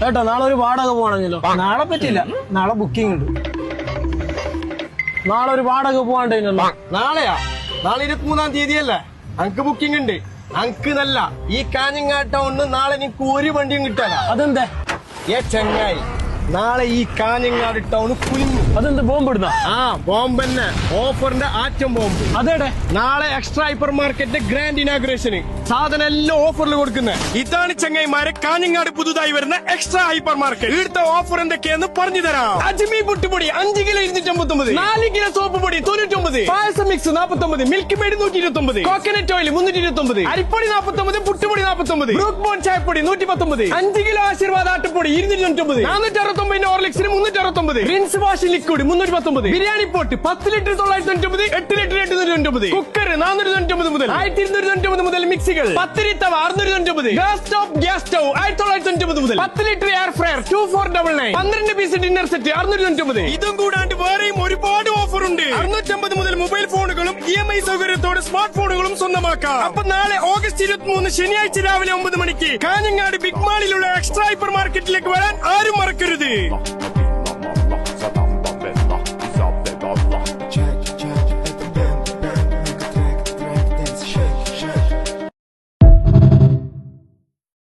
ഏട്ടാ നാളെ ഒരു വാടക പോവാണെങ്കിലോ? നാളെ പറ്റില്ല, നാളെ ബുക്കിംഗ് ഉണ്ട്. നാളെ ഒരു വാടക പോവാണ്ടല്ലോ. നാളെയാ? നാളെ 23-ാം തീയതിയല്ലേ? അങ്ക് ബുക്കിംഗ് ഉണ്ട്. അങ്ക് നല്ല ഈ കാഞ്ഞങ്ങാട് ടൗണിന് നാളെ എനിക്ക് ഒരു വണ്ടിയും കിട്ടാല. അതെന്തേ? ചെങ്ങായി, നാളെ ഈ കാഞ്ഞങ്ങാട് ടൗൺ കുലുങ്ങും. അതെന്ത് ബോംബ് ഇടുന്ന? ബോംബ് തന്നെ, ഓഫറിന്റെ ആറ്റം ബോംബ്. അതേടെ നാളെ എക്സ്ട്രാ ഹൈപ്പർ മാർക്കറ്റിന്റെ ഗ്രാൻഡ് ഇനാഗുറേഷന് സാധനം എല്ലാം ഓഫറിൽ കൊടുക്കുന്നത്. ഇതാണ് ചെങ്ങായിമാരെ കാഞ്ഞങ്ങാട് പുതുതായി വരുന്ന എക്സ്ട്രാ ഹൈപ്പർ മാർക്കറ്റ്. ഇവിടുത്തെ ഓഫർ എന്തൊക്കെയെന്ന് പറഞ്ഞു തരാം. അജ്മി പുട്ടുപൊടി 5 കിലോ 259, 4 കിലോ സോപ്പ് പൊടി 99, പായസം mix 49, Milkmaid 129, coconut oil 329, അരിപ്പൊടി 49, പുട്ടുപൊടി 49, ബ്രൂക്ക് ബോൺ ചായപ്പൊടി 119, 5 കിലോ ആശീർവാദ് ആട്ടുപൊടി 299, 469 ഹോർലിക്സിന് 369, റിൻസ് wash liquid 319, biryani pot 10 litre 999, 8 litre 899, cooker 499 മുതൽ 1299 മുതൽ, മിക്സികൾ 10 തവ 699, ഗ്യാസ് സ്റ്റൗ 1999 മുതൽ, 10 litre air fryer 2499, 12 piece dinner set 699. ഇതും കൂടാണ്ട് വേറെയും ഒരുപാട് ഓഫർ ഉണ്ട്. 650 മുതൽ മൊബൈൽ ഫോണുകളും EMI സൗകര്യത്തോടെ സ്മാർട്ട് ഫോണുകളും സ്വന്തമാക്കാം. അപ്പൊ നാളെ ഓഗസ്റ്റ് 23 ശനിയാഴ്ച രാവിലെ 9 മണിക്ക് കാഞ്ഞങ്ങാട് ബിഗ് മാളിലുള്ള എക്സ്ട്രാ ഹൈപ്പർ മാർക്കറ്റിലേക്ക് വരാൻ ആരും മറക്കരുത്.